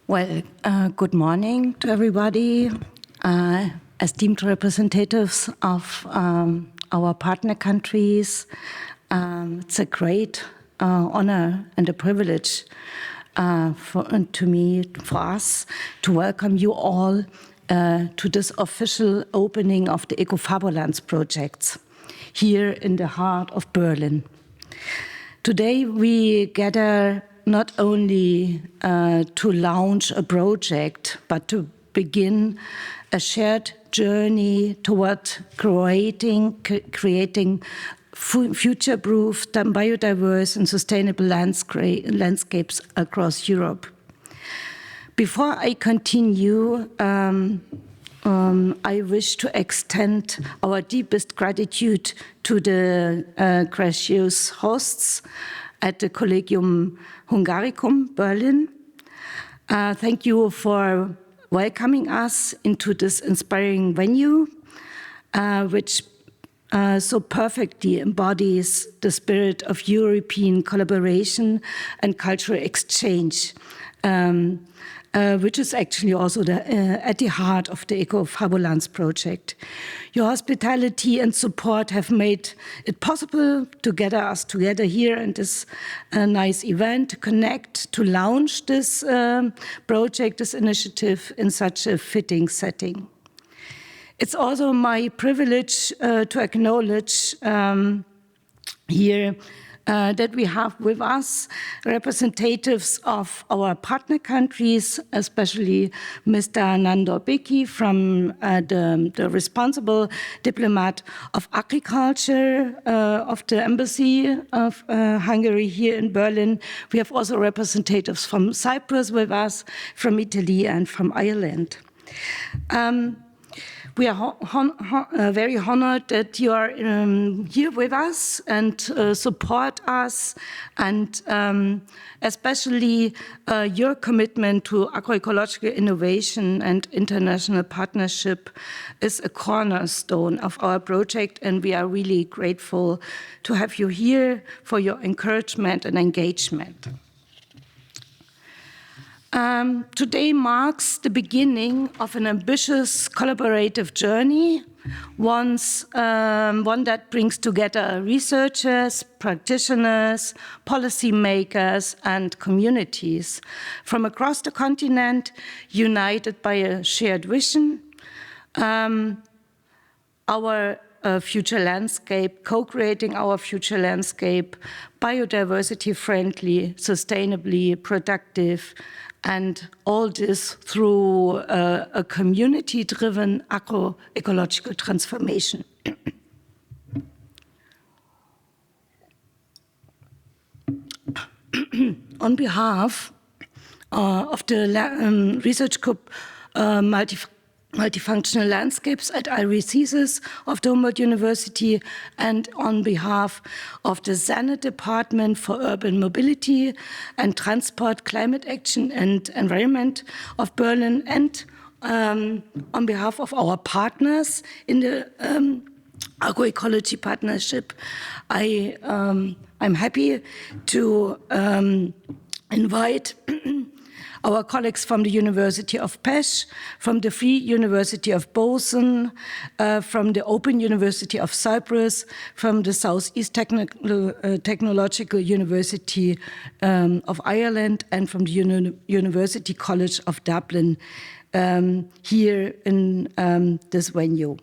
Well, good morning to everybody, esteemed representatives of our partner countries. It's a great honor and a privilege for us to welcome you all to this official opening of the ecoFABULands projects here in the heart of Berlin. Today we gather not only to launch a project, but to begin a shared journey toward creating future-proof, biodiverse and sustainable landscapes across Europe. Before I continue, I wish to extend our deepest gratitude to the gracious hosts at the Collegium Hungaricum, Berlin. Thank you for welcoming us into this inspiring venue, which so perfectly embodies the spirit of European collaboration and cultural exchange, which is actually also at the heart of the ecoFABULands project. Your hospitality and support have made it possible to gather us together here in this nice event, to connect, to launch this project, this initiative in such a fitting setting. It's also my privilege to acknowledge here that we have with us representatives of our partner countries, especially Mr. Nandor Beki from the responsible diplomat of agriculture of the Embassy of Hungary here in Berlin. We have also representatives from Cyprus with us, from Italy and from Ireland. We are very honored that you are here with us and support us, and especially your commitment to agroecological innovation and international partnership is a cornerstone of our project, and we are really grateful to have you here for your encouragement and engagement. Today marks the beginning of an ambitious collaborative journey, one that brings together researchers, practitioners, policymakers, and communities from across the continent, united by a shared vision. Our future landscape, co-creating our future landscape, biodiversity-friendly, sustainably productive, and all this through a community-driven agroecological transformation. On behalf of the research group Multifunctional Landscapes at IRECESIS of the Humboldt University, and on behalf of the Senate Department for Urban Mobility and Transport, Climate Action and Environment of Berlin, and on behalf of our partners in the agroecology partnership, I'm happy to invite our colleagues from the University of Pécs, from the Free University of Bozen, from the Open University of Cyprus, from the Southeast Technological University of Ireland, and from the University College of Dublin here in this venue.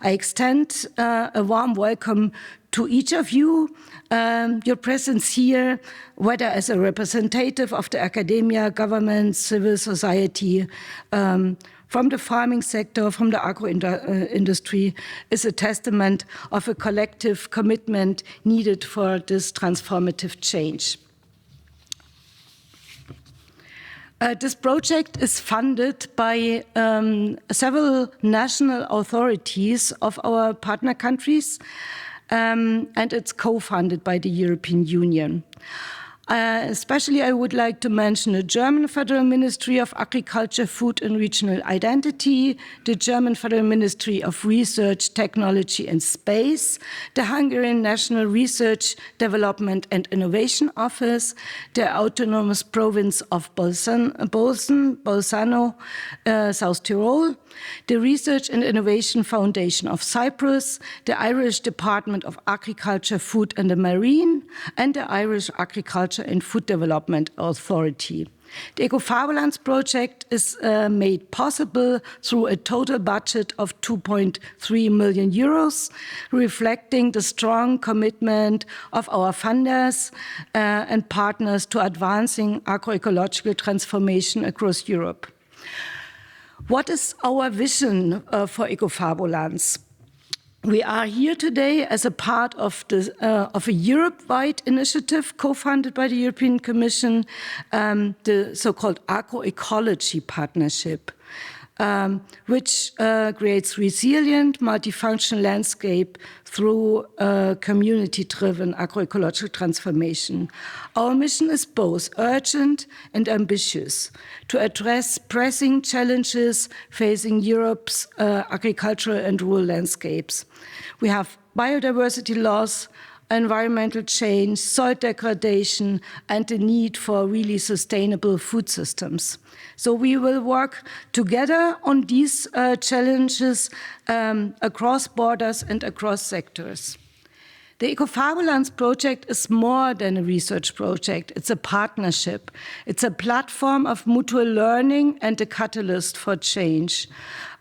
I extend a warm welcome to each of you. Your presence here, whether as a representative of the academia, government, civil society, from the farming sector, from the agro industry, is a testament of a collective commitment needed for this transformative change. This project is funded by several national authorities of our partner countries, and it's co-funded by the European Union. Especially I would like to mention the German Federal Ministry of Agriculture, Food and Regional Identity, the German Federal Ministry of Research, Technology and Space, the Hungarian National Research, Development and Innovation Office, the Autonomous Province of Bolzano, South Tyrol, the Research and Innovation Foundation of Cyprus, the Irish Department of Agriculture, Food and the Marine, and the Irish Agriculture and Food Development Authority. The ecoFABULands project is made possible through a total budget of 2.3 million euros, reflecting the strong commitment of our funders and partners to advancing agroecological transformation across Europe. What is our vision for ecoFABULands? We are here today as a part of a Europe-wide initiative co-funded by the European Commission, the so-called agroecology partnership, which creates resilient, multifunctional landscape through community-driven agroecological transformation. Our mission is both urgent and ambitious to address pressing challenges facing Europe's agricultural and rural landscapes. We have biodiversity loss, environmental change, soil degradation, and the need for really sustainable food systems. So we will work together on these challenges across borders and across sectors. The ecoFABULands project is more than a research project. It's a partnership. It's a platform of mutual learning and a catalyst for change.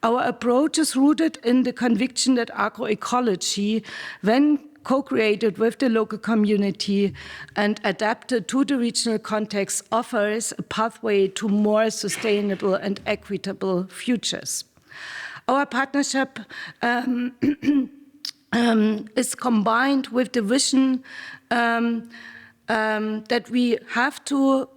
Our approach is rooted in the conviction that agroecology, when co-created with the local community and adapted to the regional context, offers a pathway to more sustainable and equitable futures. Our partnership is combined with the vision that we have to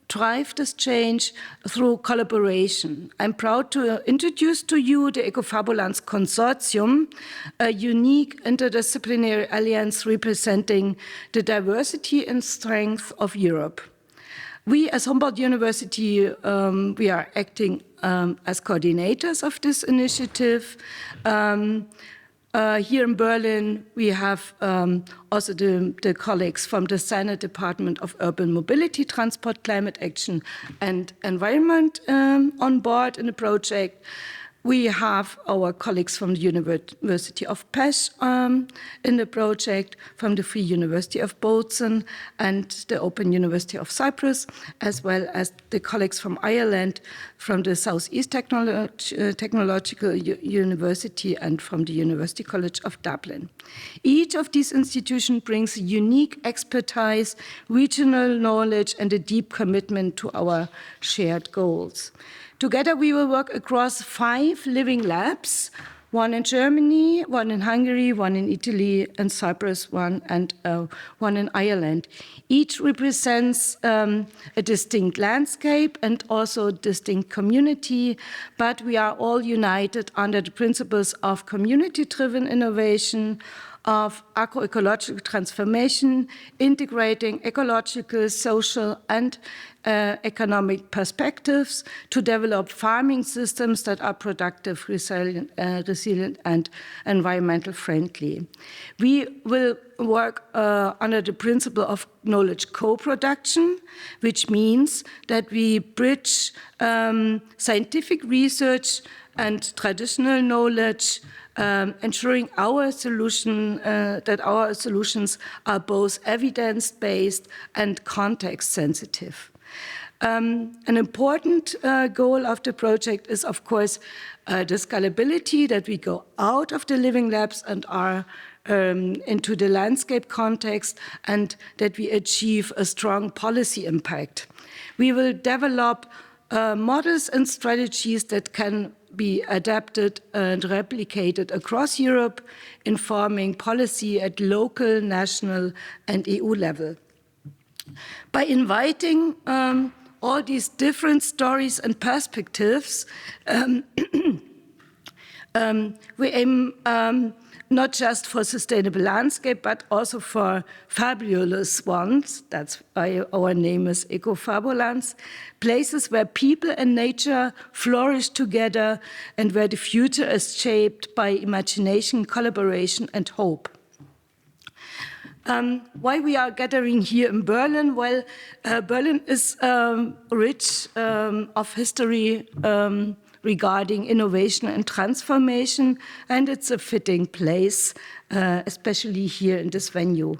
drive this change through collaboration. I'm proud to introduce to you the ecoFABULands Consortium, a unique interdisciplinary alliance representing the diversity and strength of Europe. We, as Humboldt University, we are acting as coordinators of this initiative. Here in Berlin, we have also the colleagues from the Senate Department of Urban Mobility, Transport, Climate Action and Environment on board in the project. We have our colleagues from the University of Pest in the project, from the Free University of Bozen and the Open University of Cyprus, as well as the colleagues from Ireland, from the Southeast Technological University and from the University College of Dublin. Each of these institutions brings unique expertise, regional knowledge, and a deep commitment to our shared goals. Together, we will work across 5 living labs, one in Germany, one in Hungary, one in Italy and Cyprus, one in Ireland. Each represents a distinct landscape and also a distinct community, but we are all united under the principles of community-driven innovation, of agroecological transformation, integrating ecological, social, and economic perspectives to develop farming systems that are productive, resilient and environmental friendly. We will work under the principle of knowledge co-production, which means that we bridge scientific research and traditional knowledge, ensuring that our solutions are both evidence-based and context-sensitive. An important goal of the project is, of course, the scalability, that we go out of the living labs and are into the landscape context, and that we achieve a strong policy impact. We will develop models and strategies that can be adapted and replicated across Europe, informing policy at local, national, and EU level. By inviting all these different stories and perspectives, we aim not just for sustainable landscape, but also for fabulous ones. That's why our name is ecoFABULAnds, places where people and nature flourish together and where the future is shaped by imagination, collaboration, and hope. Why we are gathering here in Berlin? Well, Berlin is rich of history regarding innovation and transformation, and it's a fitting place, especially here in this venue.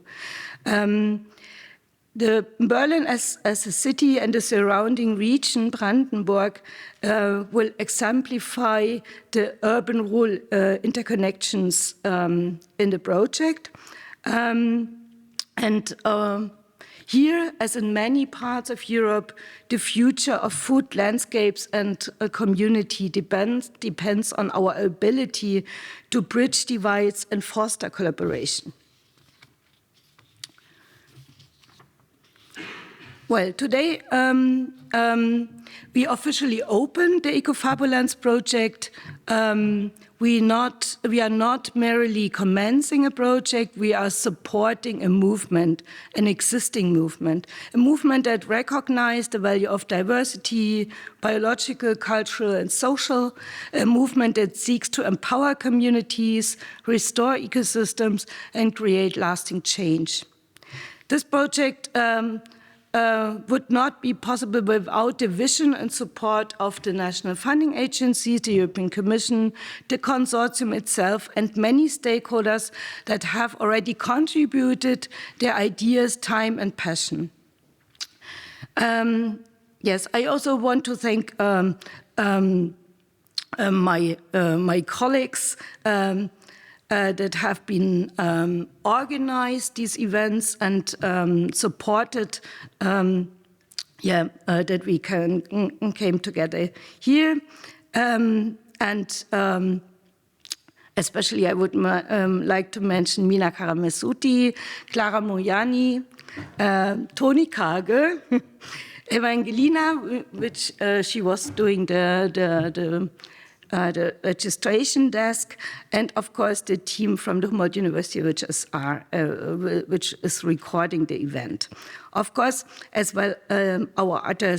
The Berlin as a city and the surrounding region, Brandenburg, will exemplify the urban-rural interconnections in the project. Here, as in many parts of Europe, the future of food landscapes and a community depends on our ability to bridge divides and foster collaboration. Well, today we officially opened the ecoFABULands project. We are not merely commencing a project, we are supporting a movement, an existing movement, a movement that recognizes the value of diversity, biological, cultural, and social, a movement that seeks to empower communities, restore ecosystems, and create lasting change. This project would not be possible without the vision and support of the national funding agencies, the European Commission, the consortium itself, and many stakeholders that have already contributed their ideas, time, and passion. Yes, I also want to thank my colleagues that have been organized these events and supported that we came together here. Especially I would like to mention Mina Karamesuti, Clara Mojani, Toni Kage, Evangelina, which she was doing the registration desk, and of course the team from the Humboldt University, which is recording the event. Of course, as well, our other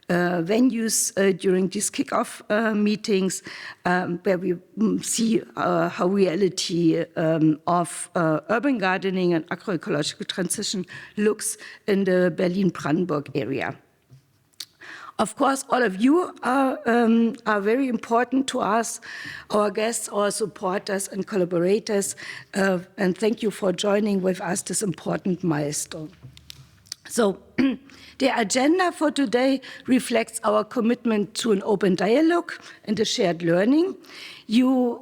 venues during these kickoff meetings, where we see how reality of urban gardening and agroecological transition looks in the Berlin-Brandenburg area. Of course, all of you are very important to us, our guests, our supporters and collaborators, and thank you for joining with us this important milestone. So, the agenda for today reflects our commitment to an open dialogue and a shared learning.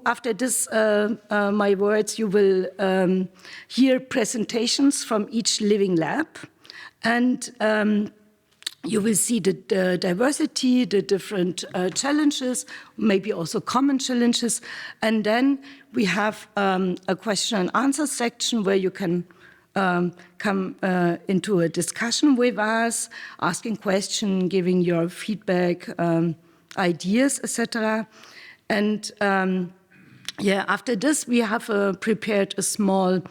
After this, my words, you will hear presentations from each living lab, and you will see the diversity, the different challenges, maybe also common challenges. And then we have a question and answer section where you can come into a discussion with us, asking questions, giving your feedback, ideas, etc. And after this, we have prepared a small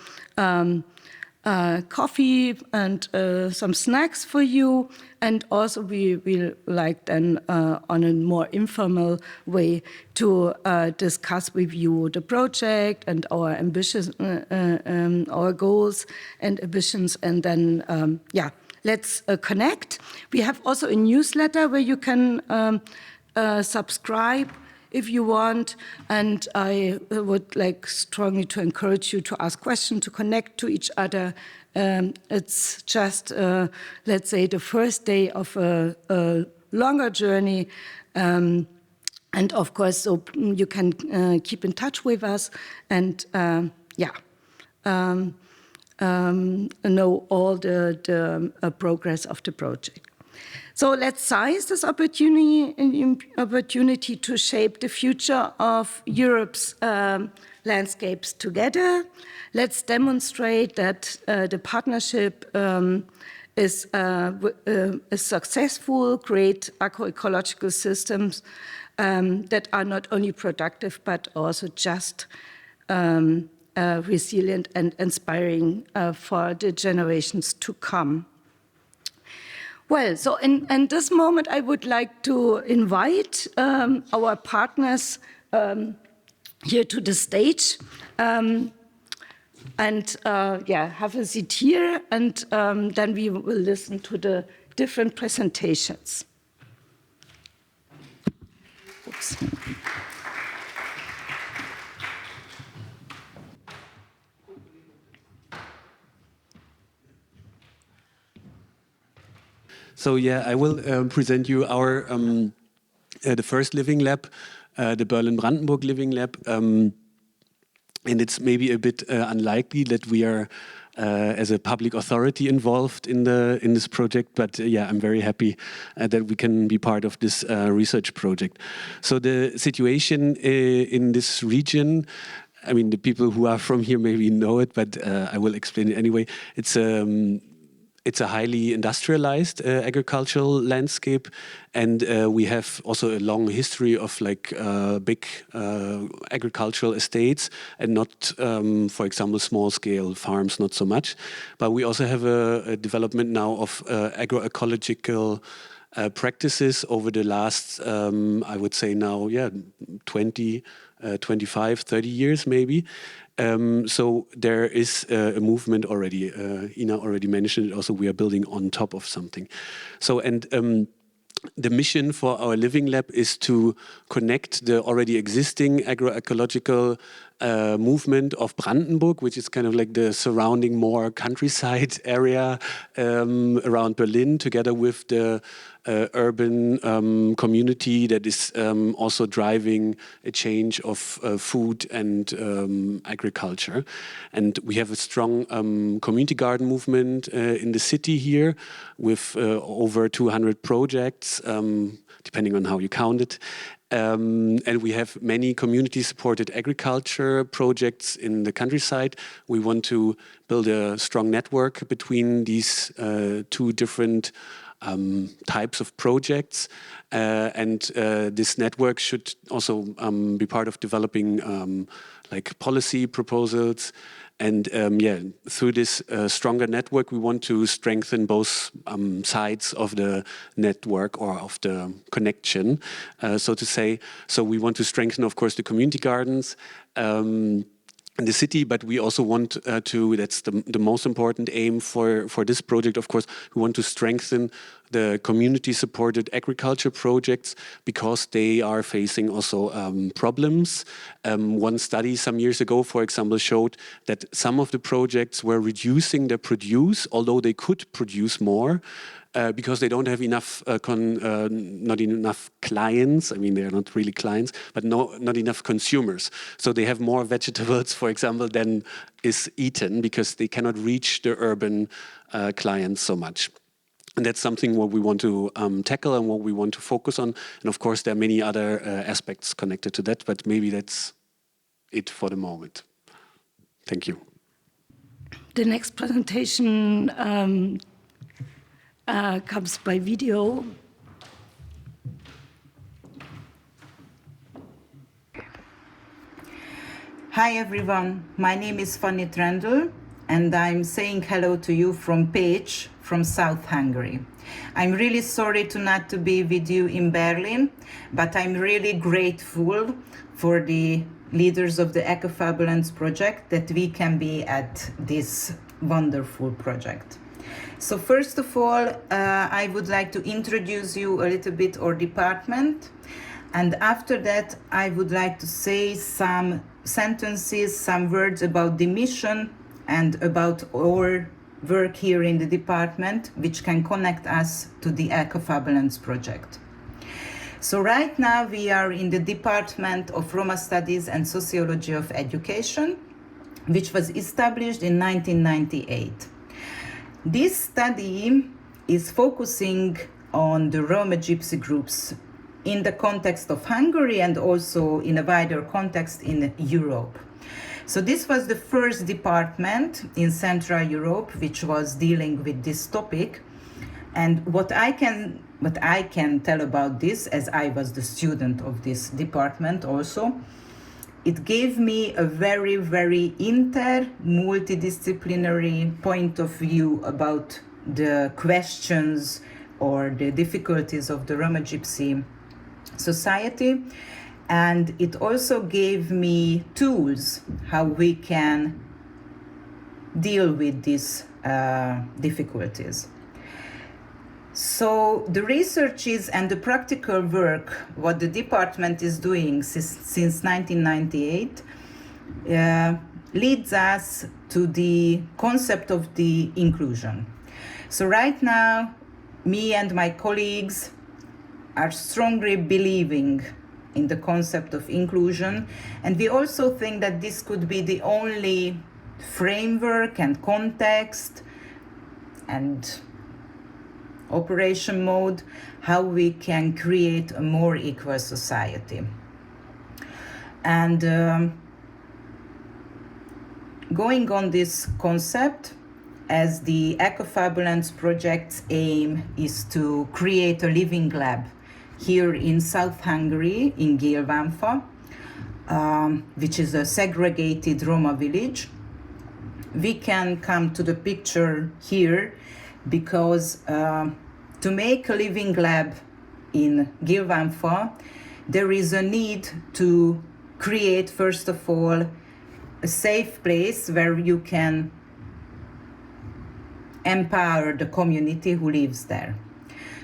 coffee and some snacks for you, and also we will like then on a more informal way to discuss with you the project and our ambitions, our goals and ambitions, and then let's connect. We have also a newsletter where you can subscribe if you want, and I would like strongly to encourage you to ask questions, to connect to each other. It's just, let's say, the first day of a longer journey, and of course, so you can keep in touch with us and know all the progress of the project. So let's seize this opportunity to shape the future of Europe's landscapes together. Let's demonstrate that the partnership is successful, create agroecological systems that are not only productive but also just resilient and inspiring for the generations to come. Well, so in this moment, I would like to invite our partners here to the stage and have a seat here, and then we will listen to the different presentations. Oops. So yeah, I will present you our the first living lab, the Berlin-Brandenburg living lab, and it's maybe a bit unlikely that we are as a public authority involved in this project, but yeah, I'm very happy that we can be part of this research project. So the situation in this region, I mean, the people who are from here maybe know it, but I will explain it anyway. It's a highly industrialized agricultural landscape, and we have also a long history of like big agricultural estates, and not, for example, small-scale farms, not so much. But we also have a development now of agroecological practices over the last, I would say now, 20, 25, 30 years maybe. So there is a movement already. Ina already mentioned it. Also, we are building on top of something. So, and the mission for our living lab is to connect the already existing agroecological movement of Brandenburg, which is kind of like the surrounding more countryside area around Berlin, together with the urban community that is also driving a change of food and agriculture. And we have a strong community garden movement in the city here with over 200 projects, depending on how you count it. And we have many community-supported agriculture projects in the countryside. We want to build a strong network between these two different types of projects, and this network should also be part of developing like policy proposals. And through this stronger network, we want to strengthen both sides of the network or of the connection, so to say. So we want to strengthen, of course, the community gardens in the city, but we also want to, that's the most important aim for this project, of course, we want to strengthen the community-supported agriculture projects because they are facing also problems. One study some years ago, for example, showed that some of the projects were reducing their produce, although they could produce more, because they don't have enough, not enough clients. I mean, they're not really clients, but not enough consumers. So they have more vegetables, for example, than is eaten because they cannot reach the urban clients so much. And that's something what we want to tackle and what we want to focus on. And of course, there are many other aspects connected to that, but maybe that's it for the moment. Thank you. The next presentation comes by video. Hi everyone, my name is Fanny Trendl and I'm saying hello to you from Pécs, from South Hungary. I'm really sorry not to be with you in Berlin, but I'm really grateful for the leaders of the ecoFABULaNds project that we can be at this wonderful project. So first of all, I would like to introduce you a little bit our department, and after that I would like to say some sentences, some words about the mission and about our work here in the department, which can connect us to the ecoFABULaNds project. So right now we are in the Department of Roma Studies and Sociology of Education, which was established in 1998. This study is focusing on the Roma Gypsy groups in the context of Hungary and also in a wider context in Europe. So this was the first department in Central Europe which was dealing with this topic. And what I can tell about this, as I was the student of this department also, it gave me a very, very multidisciplinary point of view about the questions or the difficulties of the Roma Gypsy society. And it also gave me tools how we can deal with these difficulties. So the researches and the practical work, what the department is doing since 1998, leads us to the concept of the inclusion. So right now, me and my colleagues are strongly believing in the concept of inclusion, and we also think that this could be the only framework and context and operation mode how we can create a more equal society. And going on this concept, as the ecoFABULaNds project's aim is to create a living lab here in South Hungary, in Gyilvánfa, which is a segregated Roma village. We can come to the picture here because to make a living lab in Gyilvánfa, there is a need to create, first of all, a safe place where you can empower the community who lives there.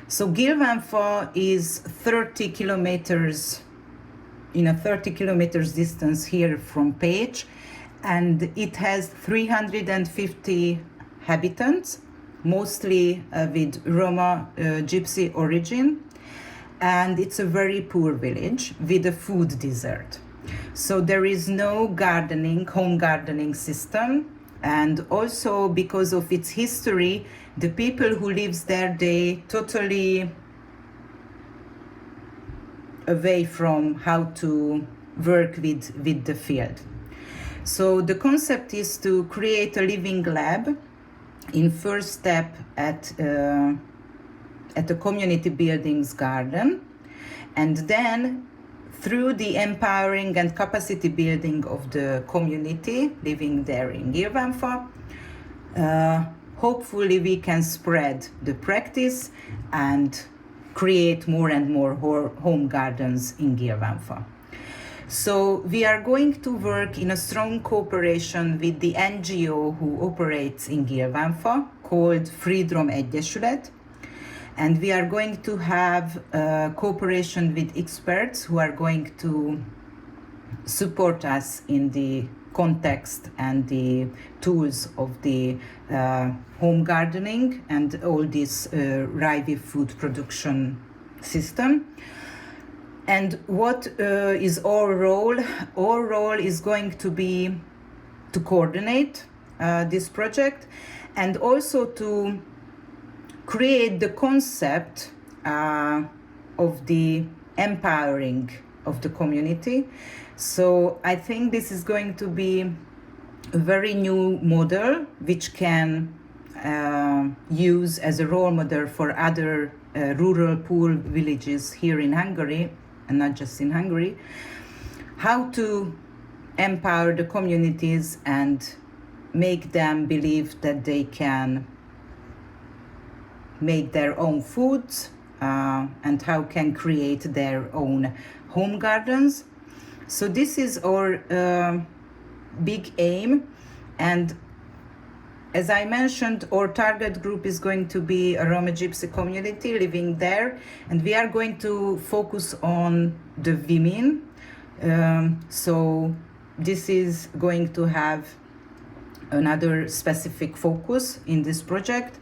So Gyilvánfa is 30 kilometers, in a 30 kilometers distance here from Pécs, and it has 350 inhabitants, mostly with Roma Gypsy origin, and it's a very poor village with a food desert. So there is no gardening, home gardening system, and also because of its history, the people who lives there, they totally away from how to work with the field. So the concept is to create a living lab in first step at a community buildings garden, and then through the empowering and capacity building of the community living there in Gyilvánfa, hopefully we can spread the practice and create more and more home gardens in Gyilvánfa. So we are going to work in a strong cooperation with the NGO who operates in Gyilvánfa, called Freedom Egyesület. And we are going to have cooperation with experts who are going to support us in the context and the tools of the home gardening and all this Raivi food production system. And what is our role? Our role is going to be to coordinate this project and also to create the concept of the empowering of the community. So I think this is going to be a very new model which can use as a role model for other rural poor villages here in Hungary, and not just in Hungary, how to empower the communities and make them believe that they can make their own foods and how can create their own home gardens. So this is our big aim, and as I mentioned, our target group is going to be a Roma Gypsy community living there, and we are going to focus on the women. So this is going to have another specific focus in this project.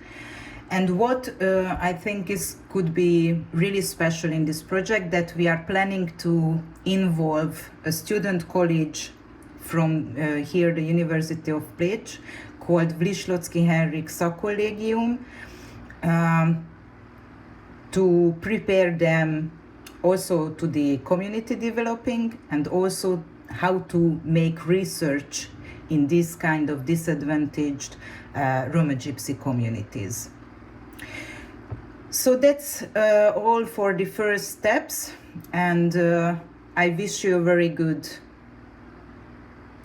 And what I think could be really special in this project, that we are planning to involve a student college from here, the University of Pécs, called Vlislotsky Henrik Szakkollégium, to prepare them also to the community developing and also how to make research in this kind of disadvantaged Roma Gypsy communities. So that's all for the first steps, and I wish you a very good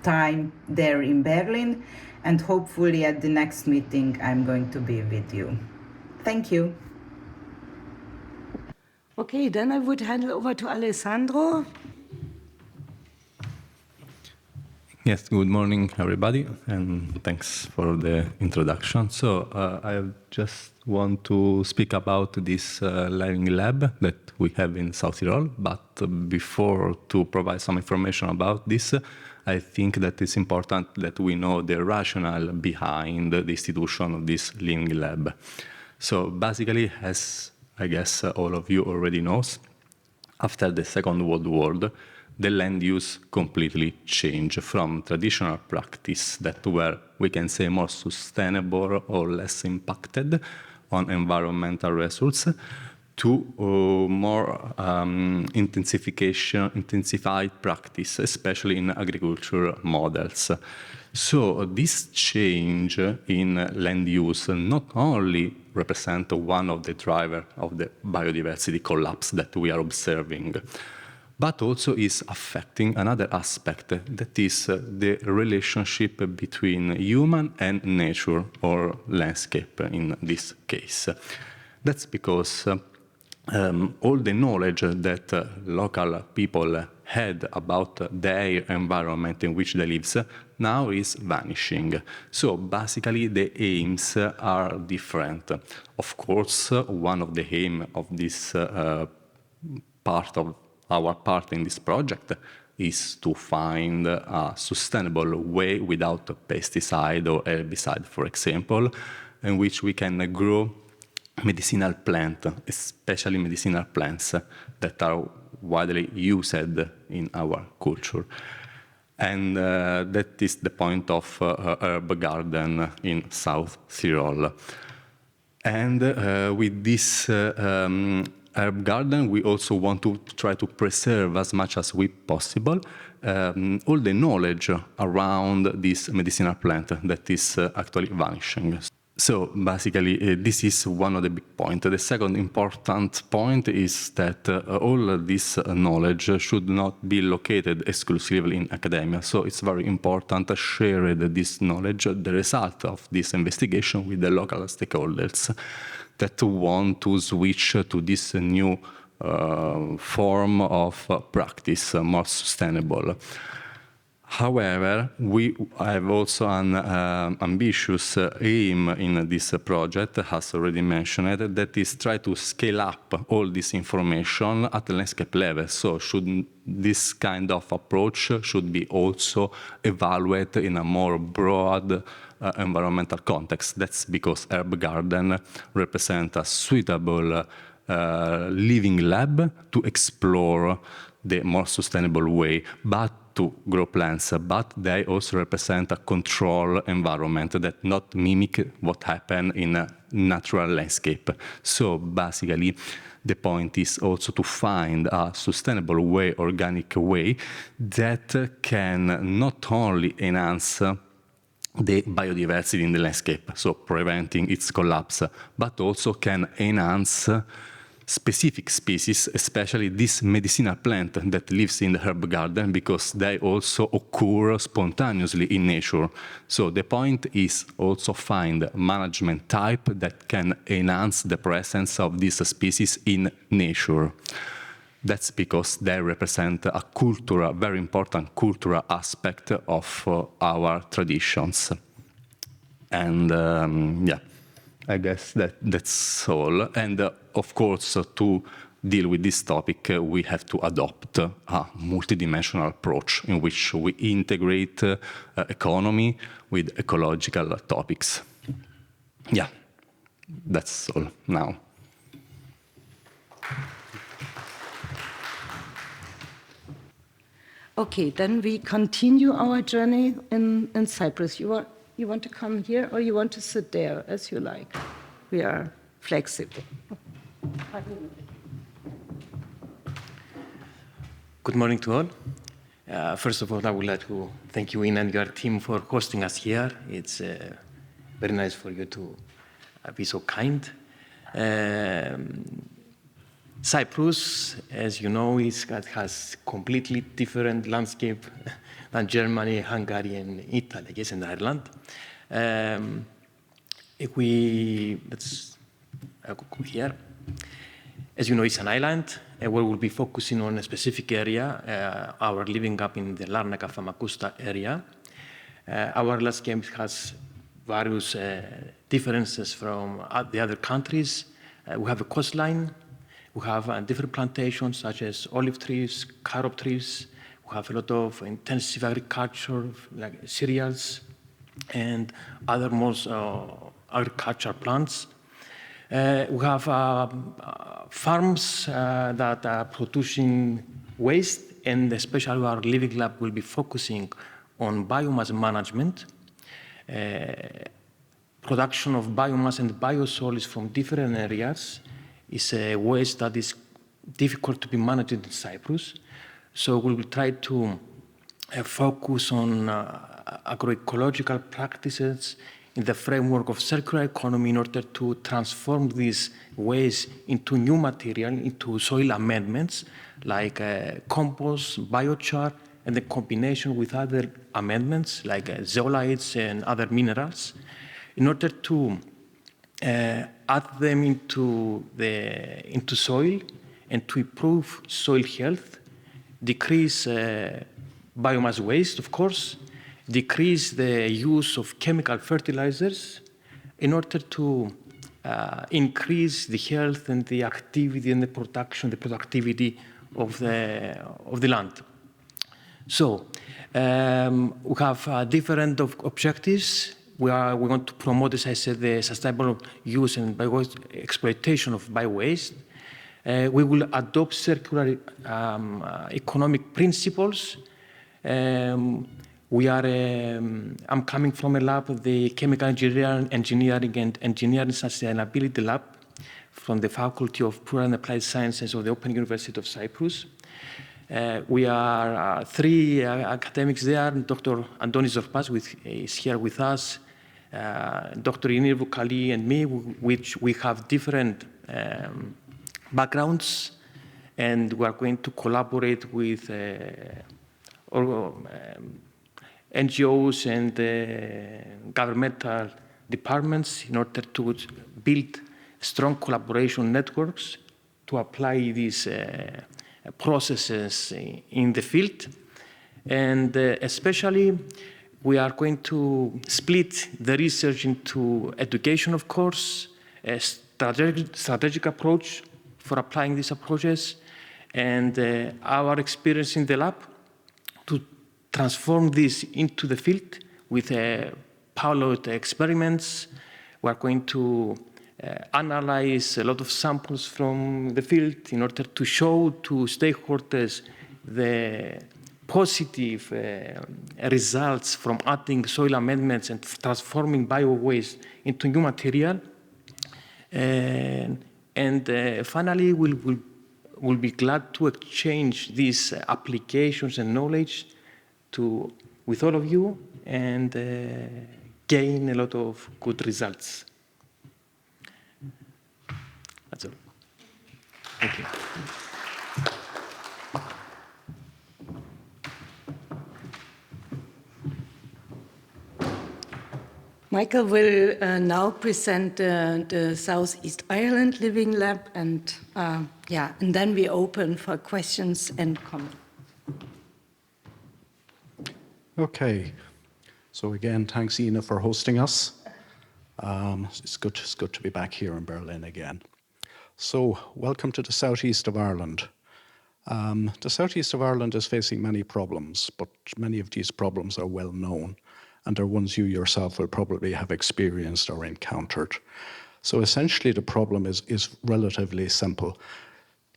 time there in Berlin, and hopefully at the next meeting I'm going to be with you. Thank you. Okay, then I would hand it over to Alessandro. Yes, good morning, everybody, and thanks for the introduction. So I just want to speak about this living lab that we have in South Tyrol, but before to provide some information about this, I think that it's important that we know the rationale behind the institution of this living lab. So basically, as I guess all of you already knows, after the Second World War, the land use completely changed from traditional practice that were, we can say, more sustainable or less impacted on environmental resources to more intensified practice, especially in agriculture models. So this change in land use not only represents one of the drivers of the biodiversity collapse that we are observing, but also is affecting another aspect, that is the relationship between human and nature, or landscape in this case. That's because all the knowledge that local people had about their environment in which they live now is vanishing. So basically the aims are different. Of course, one of the aims of this part of our part in this project is to find a sustainable way without pesticide or herbicide, for example, in which we can grow medicinal plants, especially medicinal plants that are widely used in our culture. And that is the point of herb garden in South Tyrol. And with this herb garden, we also want to try to preserve as much as we possible all the knowledge around this medicinal plant that is actually vanishing. So basically, this is one of the big points. The second important point is that all this knowledge should not be located exclusively in academia. So it's very important to share this knowledge, the result of this investigation, with the local stakeholders that want to switch to this new form of practice, more sustainable. However, we have also an ambitious aim in this project, as already mentioned, that is try to scale up all this information at the landscape level. So this kind of approach should be also evaluated in a more broad environmental context. That's because herb garden represent a suitable living lab to explore the more sustainable way, but to grow plants, but they also represent a control environment that not mimic what happened in a natural landscape. So basically, the point is also to find a sustainable way, organic way, that can not only enhance the biodiversity in the landscape, so preventing its collapse, but also can enhance specific species, especially this medicinal plant that lives in the herb garden, because they also occur spontaneously in nature. So the point is also find management type that can enhance the presence of these species in nature. That's because they represent a cultural, very important cultural aspect of our traditions. And yeah, I guess that's all. And of course, to deal with this topic, we have to adopt a multidimensional approach in which we integrate economy with ecological topics. Yeah, that's all now. Okay, then we continue our journey in Cyprus. You want to come here or you want to sit there, as you like? We are flexible. Good morning to all. First of all, I would like to thank you, Ina, and your team for hosting us here. It's very nice for you to be so kind. Cyprus, as you know, has completely different landscape than Germany, Hungary, and Italy, I guess, and Ireland. Let's go here. As you know, it's an island where we'll be focusing on a specific area, our living up in the Larnaca-Famagusta area. Our landscape has various differences from the other countries. We have a coastline. We have different plantations such as olive trees, carob trees. We have a lot of intensive agriculture, like cereals, and other most agricultural plants. We have farms that are producing waste, and especially our living lab will be focusing on biomass management, production of biomass and biosolids from different areas. Is a waste that is difficult to be managed in Cyprus. So we will try to focus on agroecological practices in the framework of circular economy in order to transform these waste into new material, into soil amendments like compost, biochar, and the combination with other amendments like zeolites and other minerals in order to add them into soil and to improve soil health, decrease biomass waste, of course, decrease the use of chemical fertilizers in order to increase the health and the activity and the production, the productivity of the land. So we have different objectives. We want to promote, as I said, the sustainable use and exploitation of biowaste. We will adopt circular economic principles. I'm coming from a lab, the Chemical Engineering and Engineering Sustainability Lab from the Faculty of Pure and Applied Sciences of the Open University of Cyprus. We are three academics there. Dr. Antonis Zorpas is here with us, Dr. Inir Vukali and me, which we have different backgrounds, and we are going to collaborate with NGOs and governmental departments in order to build strong collaboration networks to apply these processes in the field. And especially, we are going to split the research into education, of course, a strategic approach for applying these approaches, and our experience in the lab to transform this into the field with pilot experiments. We are going to analyze a lot of samples from the field in order to show to stakeholders the positive results from adding soil amendments and transforming bio-waste into new material. And finally, we'll be glad to exchange these applications and knowledge with all of you and gain a lot of good results. That's all. Thank you. Michael will now present the Southeast Ireland Living Lab, and and then we open for questions and comments. Okay, so again, thanks Ina for hosting us. It's good to be back here in Berlin again. So, welcome to the southeast of Ireland. The southeast of Ireland is facing many problems, but many of these problems are well known, and they're ones you yourself will probably have experienced or encountered. So essentially the problem is relatively simple.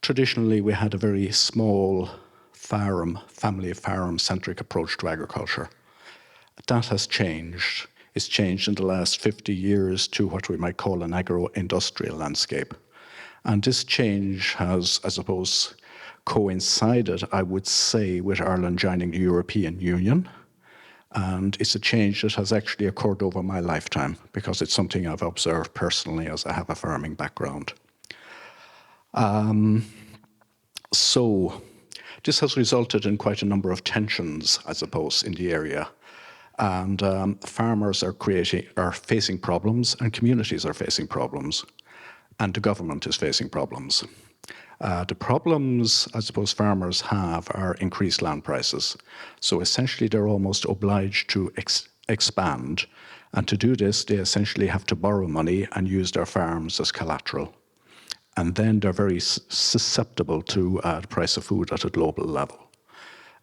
Traditionally, we had a very small family farm-centric approach to agriculture. That has changed. It's changed in the last 50 years to what we might call an agro-industrial landscape. And this change has, I suppose, coincided, I would say, with Ireland joining the European Union. And it's a change that has actually occurred over my lifetime because it's something I've observed personally as I have a farming background. So this has resulted in quite a number of tensions, I suppose, in the area. And farmers are facing problems, and communities are facing problems, and the government is facing problems. The problems, I suppose, farmers have are increased land prices. So essentially, they're almost obliged to expand. And to do this, they essentially have to borrow money and use their farms as collateral. And then they're very susceptible to the price of food at a global level.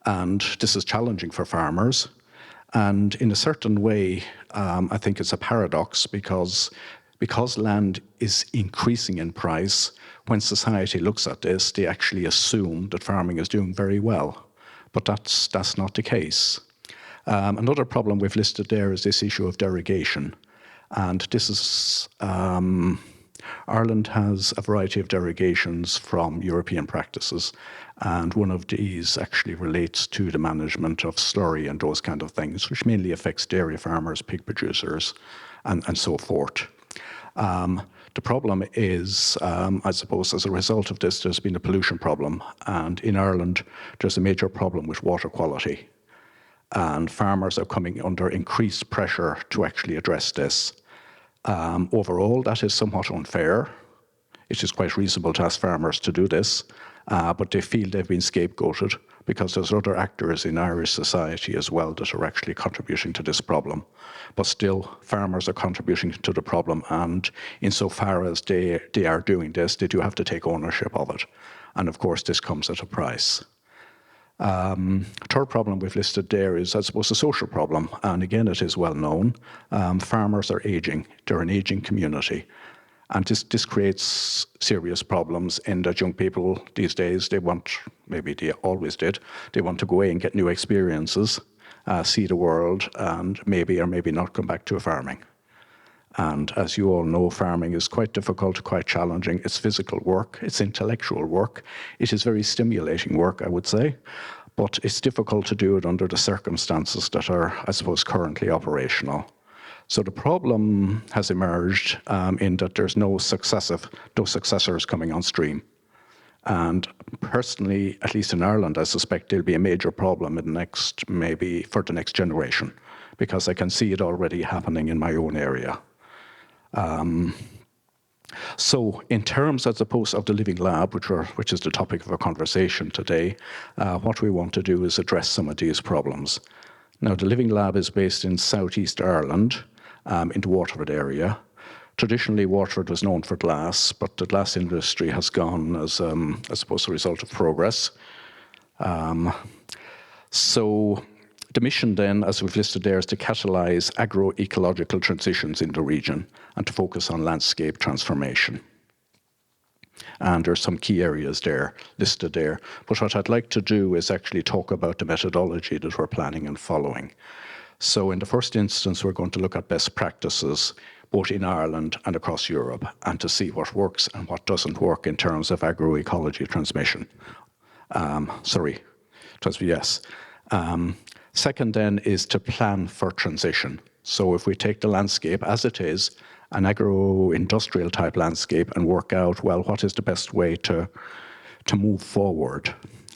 And this is challenging for farmers. And in a certain way, I think it's a paradox because land is increasing in price, when society looks at this, they actually assume that farming is doing very well. But that's not the case. Another problem we've listed there is this issue of derogation. And this is, Ireland has a variety of derogations from European practices. And one of these actually relates to the management of slurry and those kind of things, which mainly affects dairy farmers, pig producers, and so forth. The problem is, I suppose, as a result of this, there's been a pollution problem. And in Ireland, there's a major problem with water quality. And farmers are coming under increased pressure to actually address this. Overall, that is somewhat unfair. It is quite reasonable to ask farmers to do this, but they feel they've been scapegoated because there's other actors in Irish society as well that are actually contributing to this problem. But still, farmers are contributing to the problem, and insofar as they are doing this, they do have to take ownership of it. And of course, this comes at a price. Third problem we've listed there is, I suppose, a social problem, and again, it is well known. Farmers are aging. They're an aging community. And this creates serious problems in that young people these days, they want, maybe they always did, they want to go away and get new experiences, see the world, and maybe or maybe not come back to farming. And as you all know, farming is quite difficult, quite challenging. It's physical work, it's intellectual work. It is very stimulating work, I would say, but it's difficult to do it under the circumstances that are, I suppose, currently operational. So the problem has emerged in that there's no successors coming on stream. And personally, at least in Ireland, I suspect there'll be a major problem in the next, maybe for the next generation, because I can see it already happening in my own area. So in terms, I suppose, of the Living Lab, which is the topic of our conversation today, what we want to do is address some of these problems. Now, the Living Lab is based in Southeast Ireland, in the Waterford area. Traditionally, Waterford was known for glass, but the glass industry has gone as, I suppose, a result of progress. So the mission then, as we've listed there, is to catalyse agroecological transitions in the region and to focus on landscape transformation. And there's some key areas there listed there. But what I'd like to do is actually talk about the methodology that we're planning and following. So in the first instance, we're going to look at best practices, both in Ireland and across Europe, and to see what works and what doesn't work in terms of agroecology transmission. Second then is to plan for transition. So if we take the landscape as it is, an agro-industrial type landscape, and work out, well, what is the best way to move forward?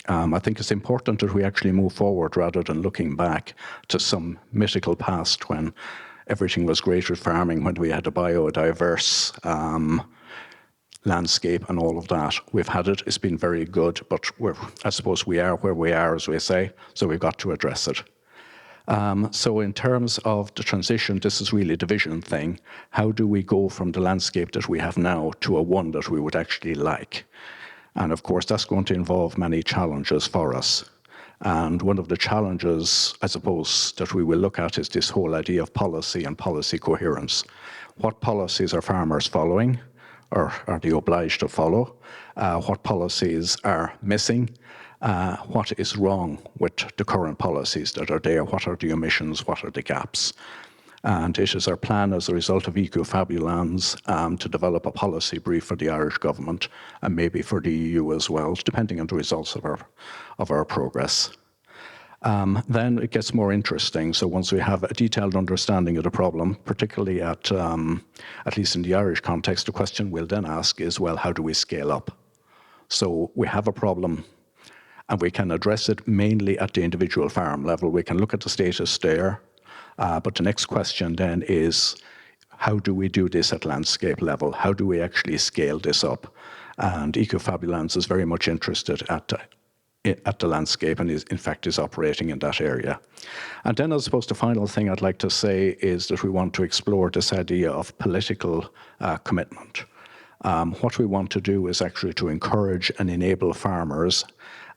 I think it's important that we actually move forward rather than looking back to some mythical past when everything was great with farming, when we had a biodiverse landscape and all of that. We've had it, it's been very good, but I suppose we are where we are, as we say, so we've got to address it. So in terms of the transition, this is really the vision thing. How do we go from the landscape that we have now to a one that we would actually like? And of course, that's going to involve many challenges for us. And one of the challenges, I suppose, that we will look at is this whole idea of policy and policy coherence. What policies are farmers following, or are they obliged to follow? What policies are missing? What is wrong with the current policies that are there? What are the omissions? What are the gaps? And it is our plan as a result of ecoFABULAnds to develop a policy brief for the Irish government and maybe for the EU as well, depending on the results of our progress. Then it gets more interesting. So once we have a detailed understanding of the problem, particularly at least in the Irish context, the question we'll then ask is, well, how do we scale up? So we have a problem And we can address it mainly at the individual farm level. We can look at the status there. But the next question then is, how do we do this at landscape level? How do we actually scale this up? And ecoFABULands is very much interested at the landscape and in fact is operating in that area. And then I suppose the final thing I'd like to say is that we want to explore this idea of political commitment. What we want to do is actually to encourage and enable farmers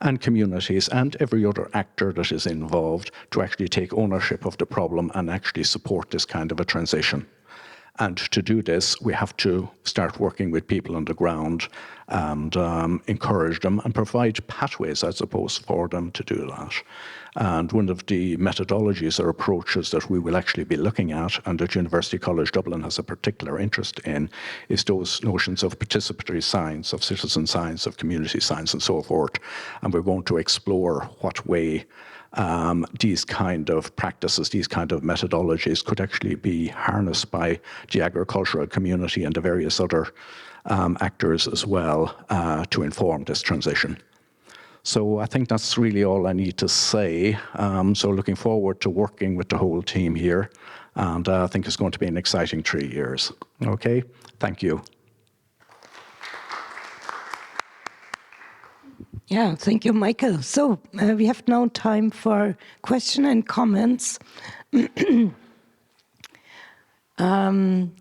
and communities and every other actor that is involved to actually take ownership of the problem and actually support this kind of a transition. And to do this, we have to start working with people on the ground and encourage them and provide pathways, I suppose, for them to do that. And one of the methodologies or approaches that we will actually be looking at, and that University College Dublin has a particular interest in, is those notions of participatory science, of citizen science, of community science, and so forth. And we're going to explore what way these kind of practices, these kind of methodologies could actually be harnessed by the agricultural community and the various other actors as well to inform this transition. So I think that's really all I need to say. So looking forward to working with the whole team here, and I think it's going to be an exciting 3 years. Okay, thank you. Yeah, thank you, Michael. So we have now time for questions and comments. Yeah,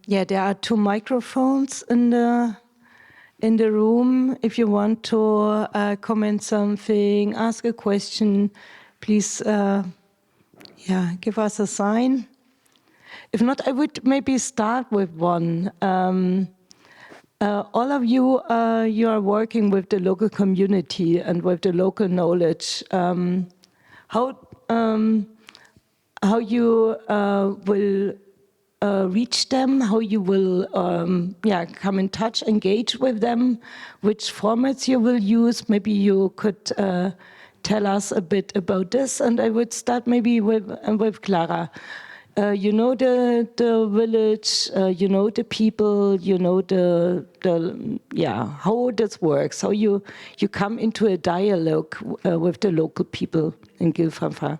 there are 2 microphones in the room. If you want to comment something, ask a question, please, yeah, give us a sign. If not, I would maybe start with one. All of you, you are working with the local community and with the local knowledge. How you will reach them, how you will yeah, come in touch, engage with them, which formats you will use. Maybe you could tell us a bit about this. And I would start maybe with Clara. You know the village, you know the people, you know the yeah, how this works, how you come into a dialogue with the local people in Gilfamfa.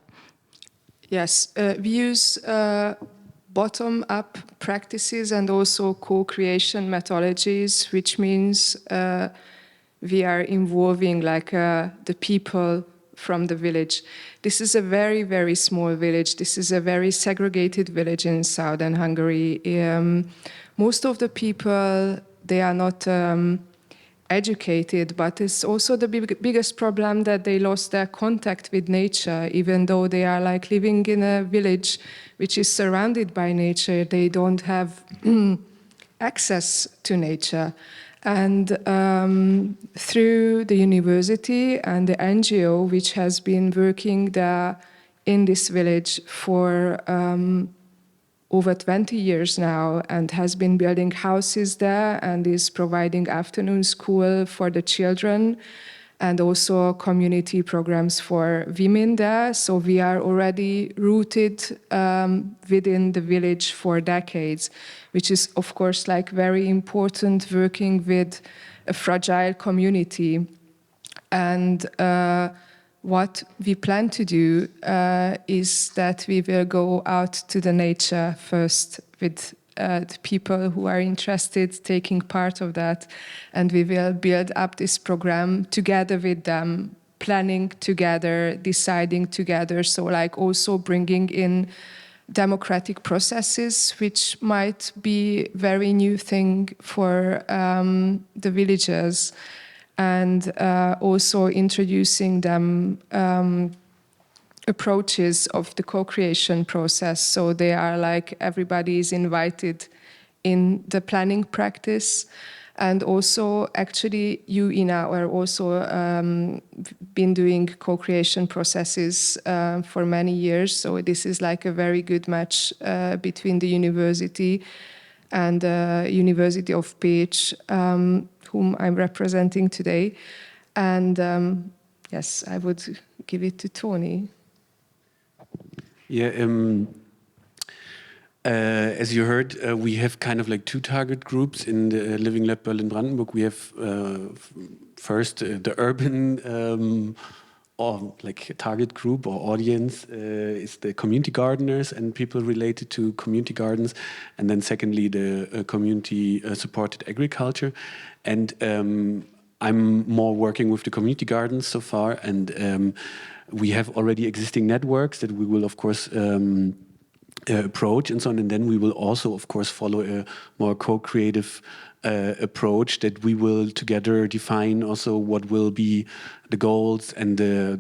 Yes, we use bottom-up practices and also co-creation methodologies, which means we are involving like the people from the village. This is a very, very small village. This is a very segregated village in southern Hungary. Most of the people, they are not educated, but it's also the biggest problem that they lost their contact with nature. Even though they are like living in a village which is surrounded by nature, they don't have access to nature. And through the university and the NGO, which has been working there in this village for over 20 years now and has been building houses there and is providing afternoon school for the children and also community programs for women there. So we are already rooted within the village for decades, which is, of course, like very important working with a fragile community. And what we plan to do is that we will go out to the nature first with the people who are interested taking part of that, and we will build up this program together with them, planning together, deciding together, so like also bringing in democratic processes, which might be very new thing for the villagers, and also introducing them approaches of the co-creation process. So they are like, everybody is invited in the planning practice. And also, actually, UINA are also been doing co-creation processes for many years. So this is like a very good match between the university and the University of Pécs, whom I'm representing today. And yes, I would give it to Tony. Yeah, as you heard, we have kind of like 2 target groups in the Living Lab Berlin-Brandenburg. We have first the urban or like target group or audience is the community gardeners and people related to community gardens, and then secondly the community supported agriculture. And I'm more working with the community gardens so far, and we have already existing networks that we will of course approach and so on, and then we will also of course follow a more co-creative approach that we will together define also what will be the goals and the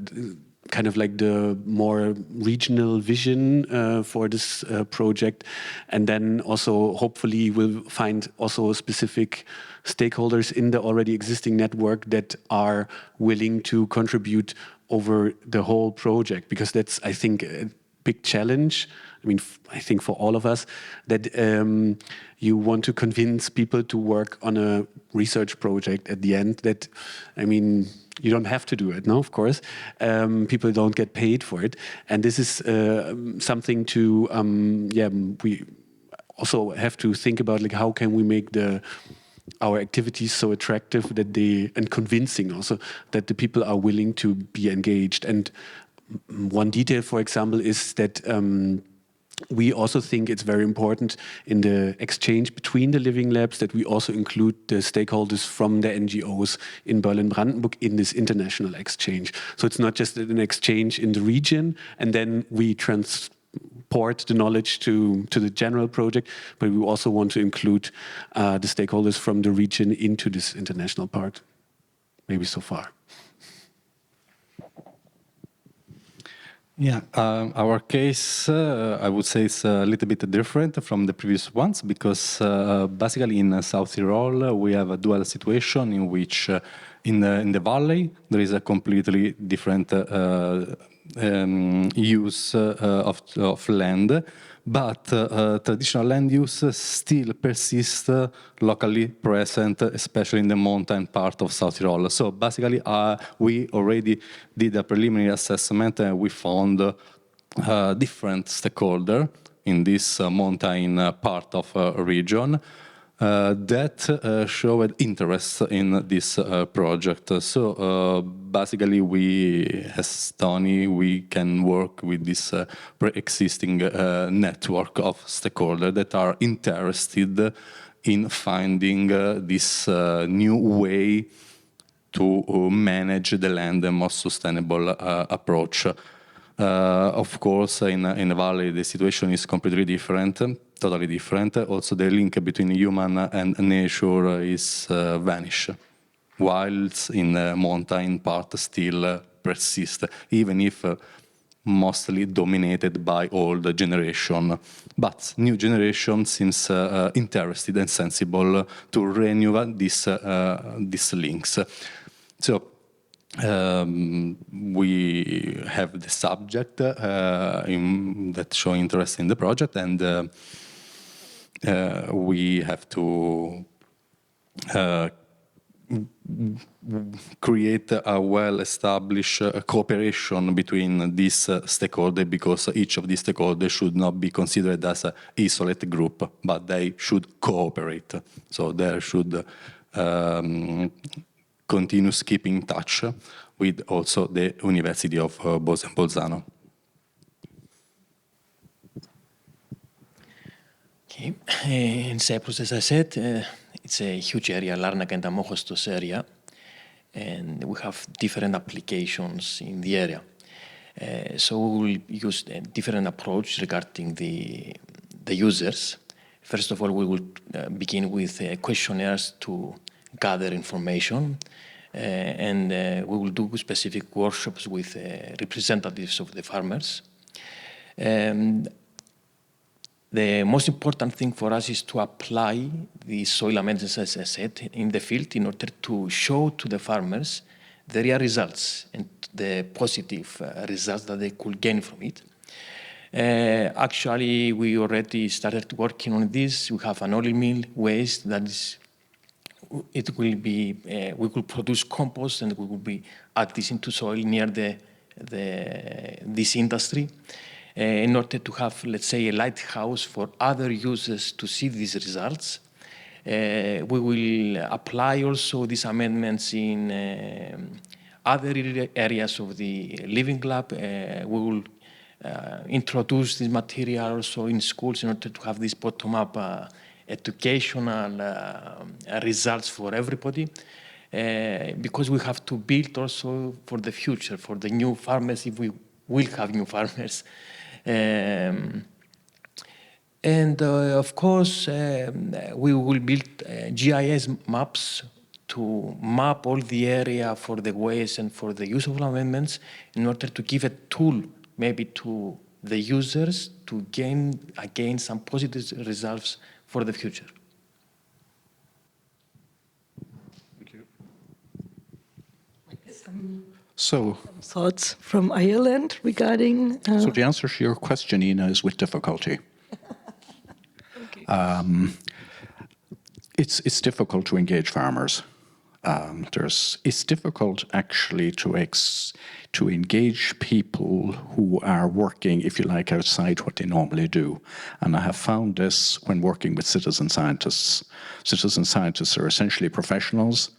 kind of like the more regional vision for this project, and then also hopefully we'll find also specific stakeholders in the already existing network that are willing to contribute over the whole project, because that's, I think, a big challenge. I mean, I think for all of us, that you want to convince people to work on a research project at the end that, I mean, you don't have to do it, no, of course. People don't get paid for it. And this is something to, we also have to think about, like, how can we make our activities so attractive that and convincing also, that the people are willing to be engaged. And one detail, for example, is that we also think it's very important in the exchange between the living labs that we also include the stakeholders from the NGOs in Berlin-Brandenburg in this international exchange. So it's not just an exchange in the region and then we transport the knowledge to the general project, but we also want to include the stakeholders from the region into this international part, maybe so far. Yeah, our case, I would say, is a little bit different from the previous ones because basically in South Tyrol we have a dual situation in which in the valley there is a completely different use of land, but traditional land use still persists locally present, especially in the mountain part of South Tyrol. So basically, we already did a preliminary assessment and we found different stakeholders in this mountain part of region that showed interest in this project. So basically, we, as Tony, we can work with this pre-existing network of stakeholders that are interested in finding this new way to manage the land in a more sustainable approach. Of course, in the valley, the situation is completely different, totally different. Also, the link between human and nature is vanished, whilst in the mountain part still persists, even if mostly dominated by old generation. But new generation seems interested and sensible to renew these links. So, we have the subject that show interest in the project, and we have to create a well-established cooperation between these stakeholders, because each of these stakeholders should not be considered as an isolated group, but they should cooperate. So they should continue keeping in touch with also the University of Bolzano. Okay. In Cyprus, as I said, it's a huge area, Larnaca and Amohostos area, and we have different applications in the area. So we will use a different approach regarding the users. First of all, we will begin with questionnaires to gather information, and we will do specific workshops with representatives of the farmers. The most important thing for us is to apply the soil amendments, as I said, in the field in order to show to the farmers the real results and the positive results that they could gain from it. Actually, we already started working on this. We have an oil mill waste that is, it will be, we will produce compost and we will be add this into soil near this industry. In order to have, let's say, a lighthouse for other users to see these results. We will apply also these amendments in other areas of the living lab, we will introduce this material also in schools in order to have this bottom-up educational results for everybody. Because we have to build also for the future, for the new farmers, if we will have new farmers. Of course, we will build GIS maps to map all the area for the waste and for the use of amendments in order to give a tool maybe to the users to gain again some positive results for the future. Thank you. So, Thoughts from Ireland regarding... so the answer to your question, Ina, is with difficulty. It's difficult to engage farmers. It's difficult actually to engage people who are working, if you like, outside what they normally do. And I have found this when working with citizen scientists. Citizen scientists are essentially professionals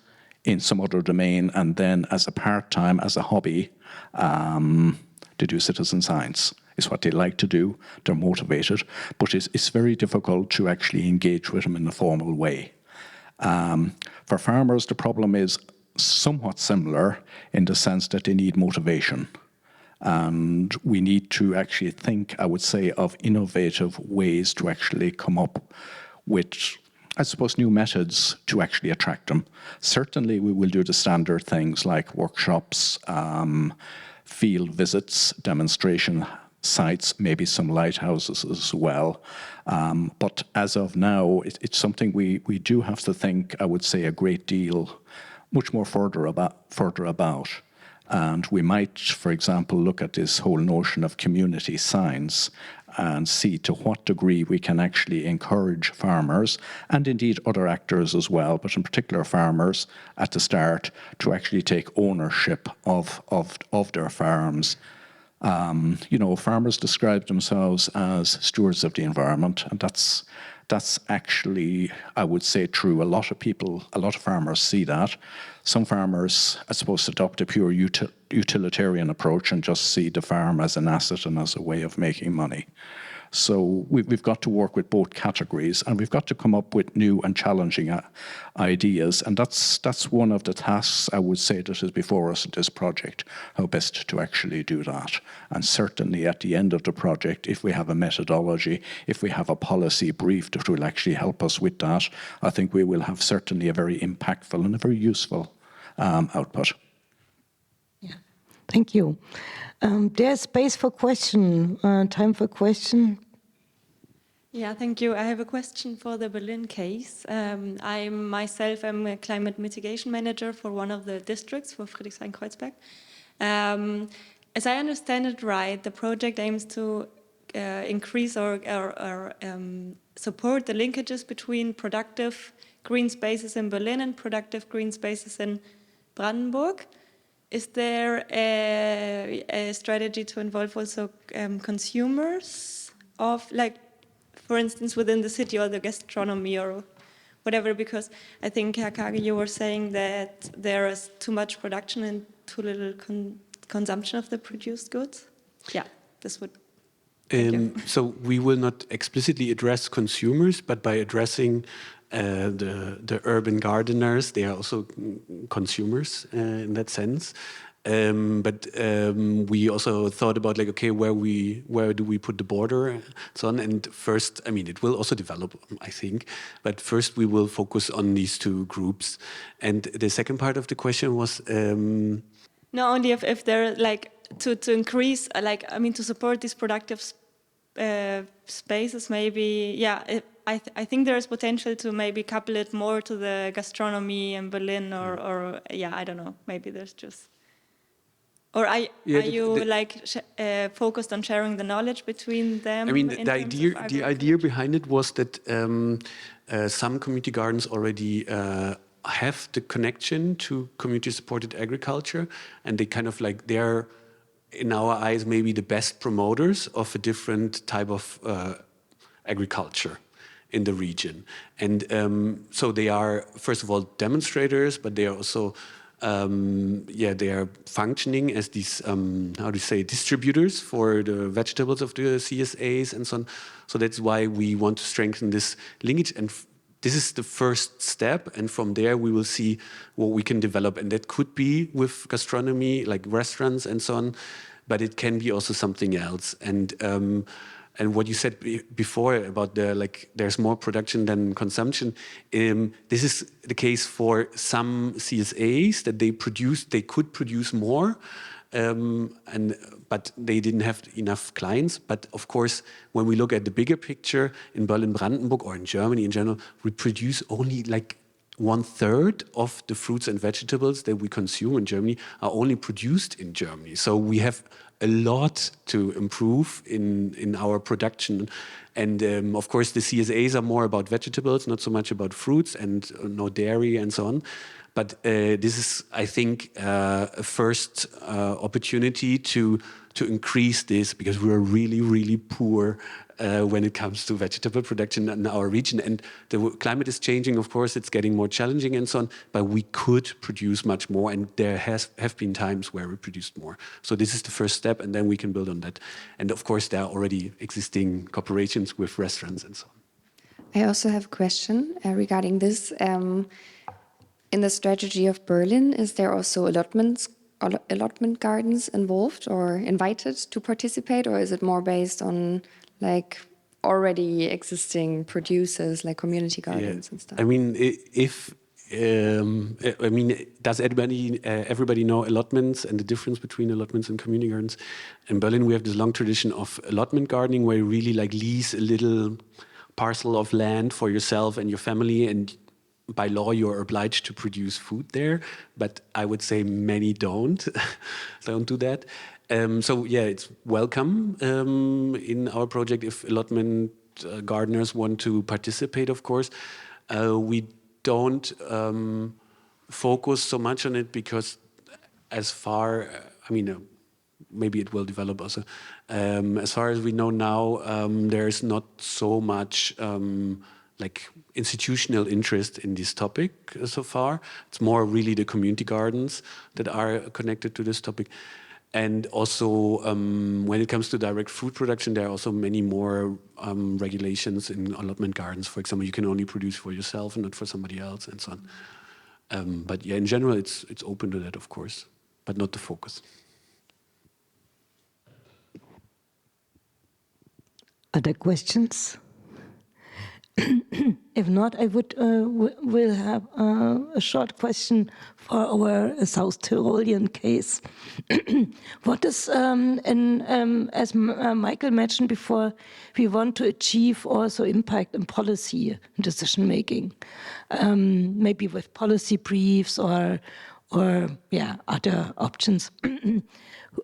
in some other domain, and then as a part-time, as a hobby, they do citizen science. It's what they like to do, they're motivated, but it's very difficult to actually engage with them in a formal way. For farmers, the problem is somewhat similar in the sense that they need motivation. And we need to actually think, I would say, of innovative ways to actually come up with, I suppose, new methods to actually attract them. Certainly, we will do the standard things like workshops, field visits, demonstration sites, maybe some lighthouses as well. But as of now, it's something we do have to think, I would say, a great deal, much more further about. And we might, for example, look at this whole notion of community science and see to what degree we can actually encourage farmers, and indeed other actors as well, but in particular farmers at the start, to actually take ownership of their farms. You know, farmers describe themselves as stewards of the environment, and that's actually, I would say, true. A lot of farmers see that. Some farmers, I suppose, adopt a pure utilitarian approach and just see the farm as an asset and as a way of making money. So we've got to work with both categories, and we've got to come up with new and challenging ideas. And that's one of the tasks, I would say, that is before us in this project, how best to actually do that. And certainly at the end of the project, if we have a methodology, if we have a policy brief that will actually help us with that, I think we will have certainly a very impactful and a very useful output. Yeah, thank you. There's space for question, time for question. Yeah, thank you. I have a question for the Berlin case. I myself am a climate mitigation manager for one of the districts for Friedrichshain-Kreuzberg. As I understand it right, the project aims to increase or support the linkages between productive green spaces in Berlin and productive green spaces in Brandenburg. Is there a strategy to involve also consumers of, like, for instance, within the city or the gastronomy or whatever? Because I think, Herr Kage, you were saying that there is too much production and too little consumption of the produced goods. Yeah, this would... So we will not explicitly address consumers, but by addressing the urban gardeners, they are also consumers in that sense. But we also thought about, like, okay, where do we put the border, so on. And first, I mean, it will also develop, I think. But first, we will focus on these two groups. And the second part of the question was not only if they're like to increase, like, I mean, to support these productive spaces, maybe, yeah. I think there is potential to maybe couple it more to the gastronomy in Berlin, or yeah, I don't know. Maybe there's just, or are you focused on sharing the knowledge between them? I mean, the idea behind it was that some community gardens already have the connection to community-supported agriculture, and they kind of like they're, in our eyes, maybe the best promoters of a different type of agriculture in the region. And so they are, first of all, demonstrators, but they are also they are functioning as these, how do you say, distributors for the vegetables of the CSAs and so on. So that's why we want to strengthen this linkage. And this is the first step. And from there, we will see what we can develop. And that could be with gastronomy, like restaurants and so on. But it can be also something else. And what you said before about there's more production than consumption, this is the case for some CSAs that they could produce more, but they didn't have enough clients. But of course, when we look at the bigger picture in Berlin-Brandenburg or in Germany in general, we produce only like 1/3 of the fruits and vegetables that we consume in Germany are only produced in Germany. So we have a lot to improve in our production. And of course, the CSAs are more about vegetables, not so much about fruits and no dairy and so on. But this is, I think, a first opportunity to increase this, because we are really, really poor when it comes to vegetable production in our region. And the climate is changing, of course, it's getting more challenging and so on, but we could produce much more, and there have been times where we produced more. So this is the first step, and then we can build on that. And of course, there are already existing cooperations with restaurants and so on. I also have a question regarding this. In the strategy of Berlin, is there also allotment gardens involved or invited to participate, or is it more based on like already existing producers like community gardens and stuff? I mean, does everybody know allotments and the difference between allotments and community gardens? In Berlin, we have this long tradition of allotment gardening, where you really like lease a little parcel of land for yourself and your family, and by law, you're obliged to produce food there, but I would say many don't do that. So yeah, it's welcome in our project if allotment gardeners want to participate, of course. We don't focus so much on it because maybe it will develop also. As far as we know now, there's not so much institutional interest in this topic so far. It's more really the community gardens that are connected to this topic. And also, when it comes to direct food production, there are also many more regulations in allotment gardens. For example, you can only produce for yourself and not for somebody else, and so on. But yeah, in general, it's open to that, of course, but not the focus. Other questions? If not, I will have a short question for our South Tyrolean case. What is, as Michael mentioned before, we want to achieve also impact in policy decision making, maybe with policy briefs or other options.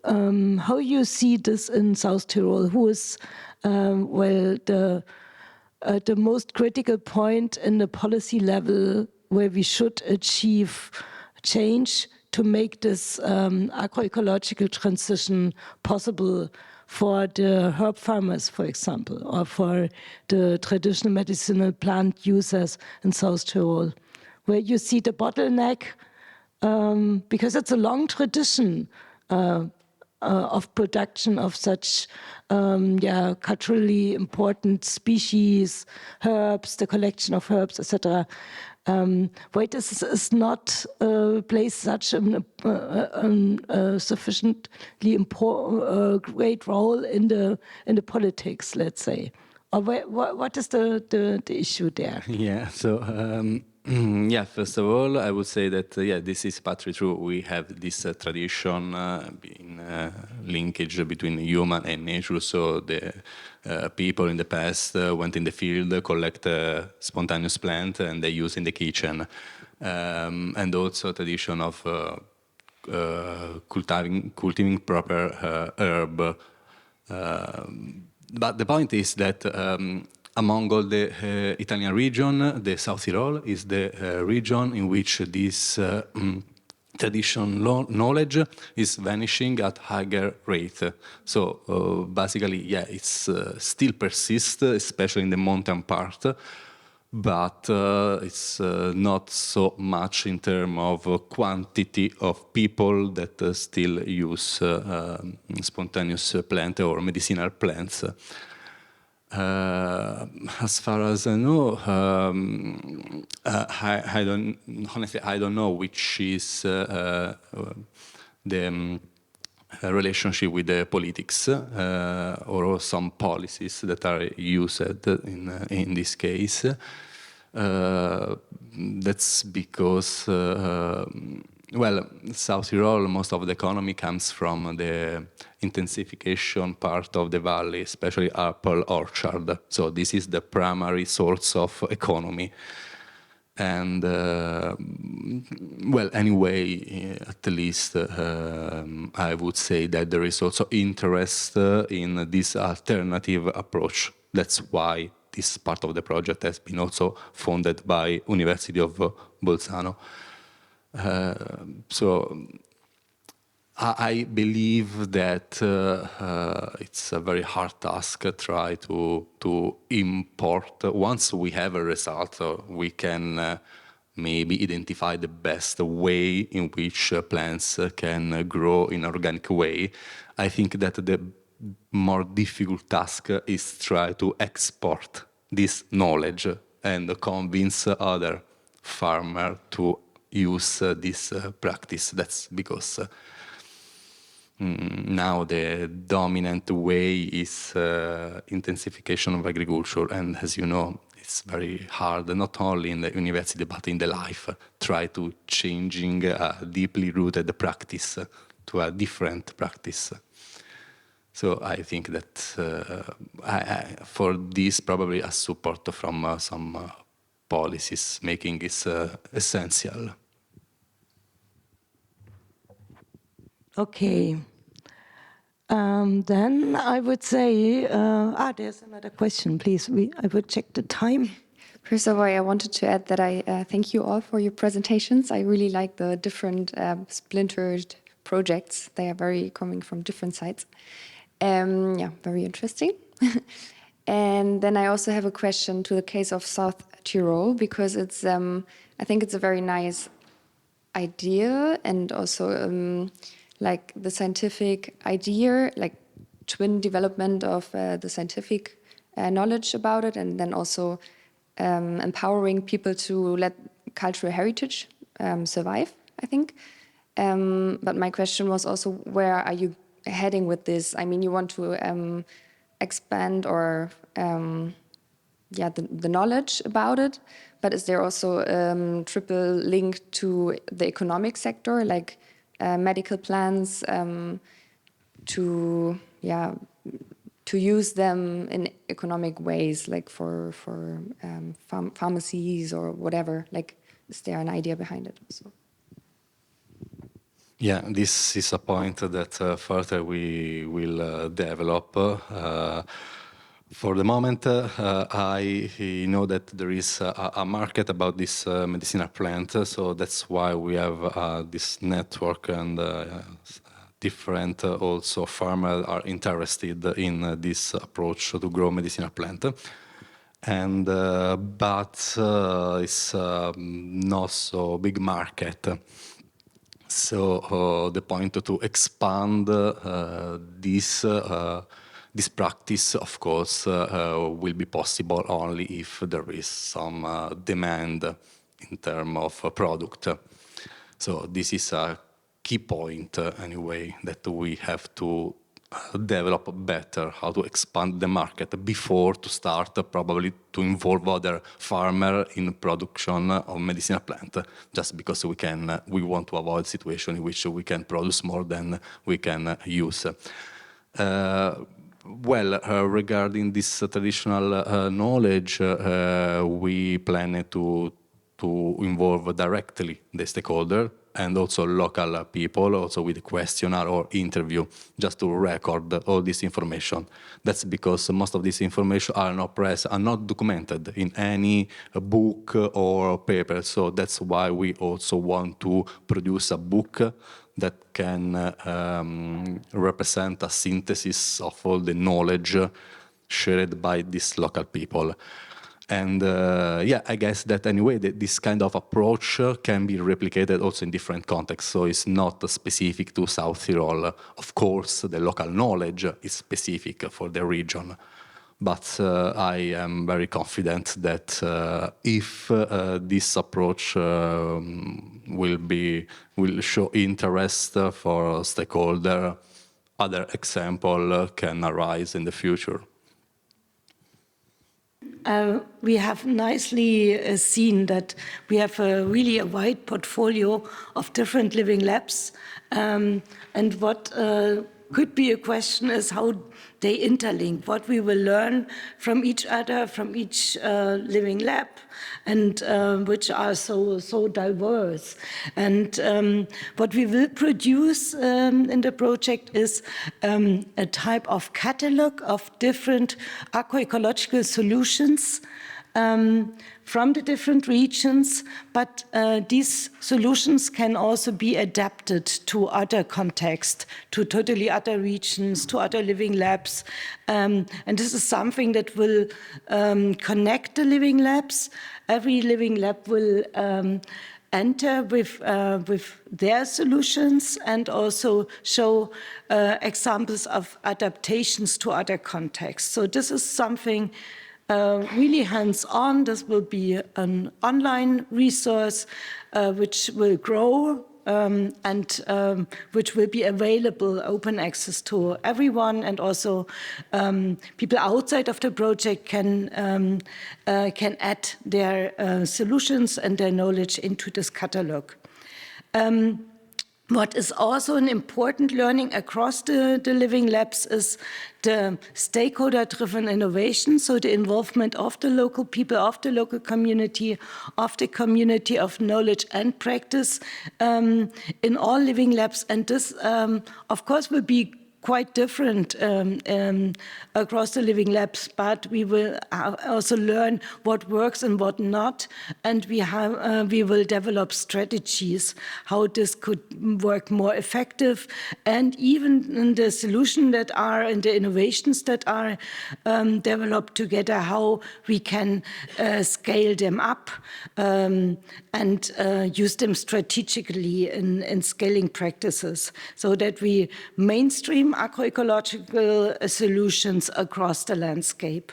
How you see this in South Tyrol? Who is the most critical point in the policy level where we should achieve change to make this agroecological transition possible for the herb farmers, for example, or for the traditional medicinal plant users in South Tyrol, where you see the bottleneck, because it's a long tradition of production of such culturally important species, herbs, the collection of herbs, etc. Why this is not plays such a sufficiently great role in the politics, let's say? Or what is the issue there? Yeah, so first of all, I would say that this is partly true. We have this tradition in linkage between human and nature. So the people in the past went in the field, collect spontaneous plant, and they use in the kitchen. And also a tradition of cultivating proper herb. But the point is that among all the Italian region, the South Tyrol is the region in which this traditional knowledge is vanishing at higher rate. So basically, it's still persists, especially in the mountain part. but it's not so much in terms of quantity of people that still use spontaneous plant or medicinal plants. As far as I know, I don't honestly. I don't know which is the relationship with the politics or some policies that are used in this case. That's because, well, South Tyrol, most of the economy comes from the intensification part of the valley, especially apple orchard. So this is the primary source of economy. And, well, anyway, at least I would say that there is also interest in this alternative approach. That's why this part of the project has been also funded by University of Bolzano. So I believe that it's a very hard task to try to import. Once we have a result, we can maybe identify the best way in which plants can grow in an organic way. I think that the more difficult task is try to export this knowledge and convince other farmers to use this practice. That's because now the dominant way is intensification of agriculture, and as you know, it's very hard, not only in the university but in the life, try to changing a deeply rooted practice to a different practice. So I think that for this, probably a support from some policies making is essential. Okay. Then I would say, there's another question, please. I would check the time. First of all, I wanted to add that I thank you all for your presentations. I really like the different splintered projects. They are very coming from different sides. Yeah, very interesting. And then I also have a question to the case of South Tyrol, because it's I think it's a very nice idea, and also like the scientific idea, like twin development of the scientific knowledge about it, and then also empowering people to let cultural heritage survive, I think. But my question was also, where are you heading with this? I mean, you want to expand or the knowledge about it, but is there also triple link to the economic sector, like medical plans, to use them in economic ways, like for pharmacies or whatever? Like, is there an idea behind it also? Yeah, this is a point that further we will develop. For the moment, I know that there is a market about this medicinal plant, so that's why we have this network, and different also farmers are interested in this approach to grow medicinal plant. And but it's not so big market. So the point to expand this practice, of course, will be possible only if there is some demand in terms of product. So this is a key point, anyway, that we have to develop better, how to expand the market before to start probably to involve other farmers in production of medicinal plant, just because we want to avoid situation in which we can produce more than we can use. Well, regarding this traditional knowledge, we plan to involve directly the stakeholder and also local people, also with a questionnaire or interview, just to record all this information. That's because most of this information are not documented in any book or paper. So that's why we also want to produce a book that can represent a synthesis of all the knowledge shared by these local people. And yeah, I guess that anyway, this kind of approach can be replicated also in different contexts. So it's not specific to South Tyrol. Of course, the local knowledge is specific for the region. But I am very confident that if this approach will show interest for stakeholders, other examples can arise in the future. We have nicely seen that we have really a wide portfolio of different living labs. And what could be a question is how they interlink, what we will learn from each other, from each living lab, and which are so diverse. And what we will produce in the project is a type of catalog of different agroecological solutions from the different regions, but these solutions can also be adapted to other contexts, to totally other regions, to other living labs. And this is something that will connect the living labs. Every living lab will enter with their solutions and also show examples of adaptations to other contexts. So this is something really hands-on. This will be an online resource which will grow and which will be available, open access to everyone, and also people outside of the project can add their solutions and their knowledge into this catalog. What is also an important learning across the living labs is the stakeholder-driven innovation, so the involvement of the local people, of the local community, of the community of knowledge and practice in all living labs. And this, of course, will be quite different across the living labs, but we will also learn what works and what not, and we will develop strategies how this could work more effective, and even in the solutions that are and the innovations that are developed together, how we can scale them up and use them strategically in scaling practices, so that we mainstream agroecological solutions across the landscape.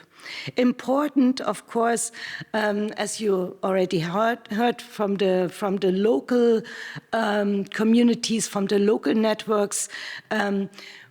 Important, of course, as you already heard from the local communities, from the local networks,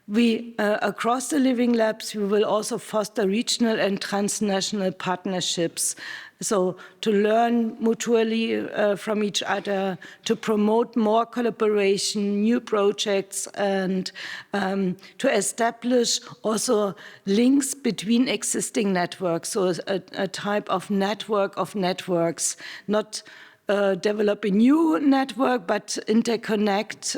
we across the living labs, we will also foster regional and transnational partnerships. So to learn mutually from each other, to promote more collaboration, new projects, and to establish also links between existing networks. So a type of network of networks, not develop a new network, but interconnect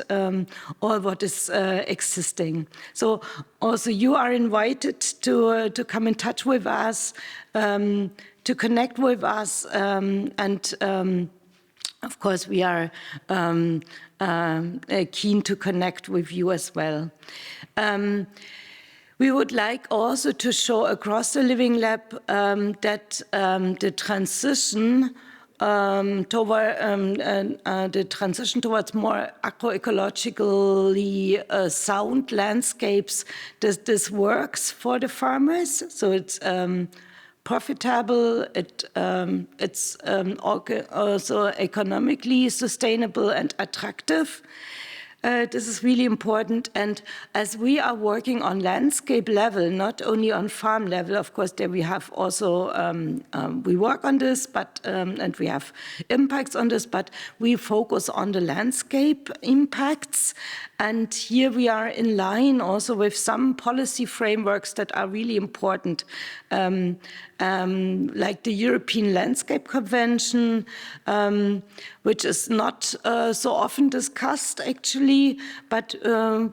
all what is existing. So also you are invited to come in touch with us, to connect with us, and of course we are keen to connect with you as well. We would like also to show across the Living Lab that the transition towards more agroecologically sound landscapes, this works for the farmers. So it's profitable, it's also economically sustainable and attractive. This is really important, and as we are working on landscape level, not only on farm level, of course, there we have also, we work on this, but and we have impacts on this, but we focus on the landscape impacts, and here we are in line also with some policy frameworks that are really important, like the European Landscape Convention, which is not so often discussed actually, but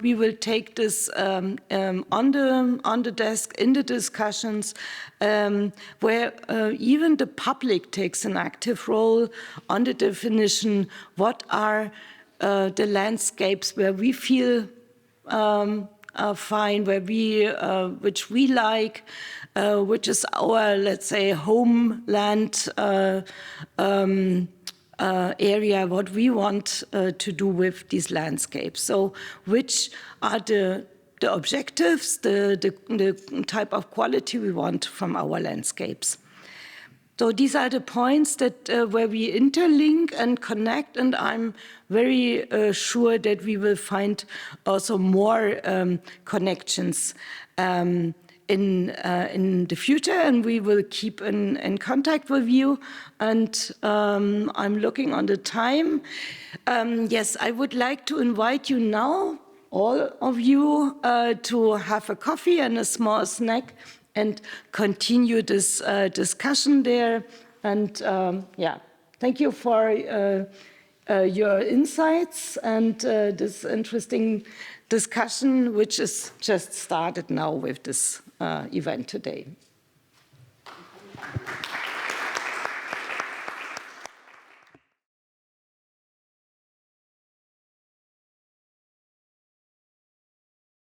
we will take this on the desk in the discussions, where even the public takes an active role on the definition, what are the landscapes where we feel find which we like, which is our, let's say, homeland area, what we want to do with these landscapes. So which are the objectives, the type of quality we want from our landscapes. So these are the points that where we interlink and connect, and I'm very sure that we will find also more connections in the future, and we will keep in contact with you. And I'm looking on the time. Yes, I would like to invite you now, all of you, to have a coffee and a small snack and continue this discussion there. And yeah, thank you for your insights and this interesting discussion, which is just started now with this event today.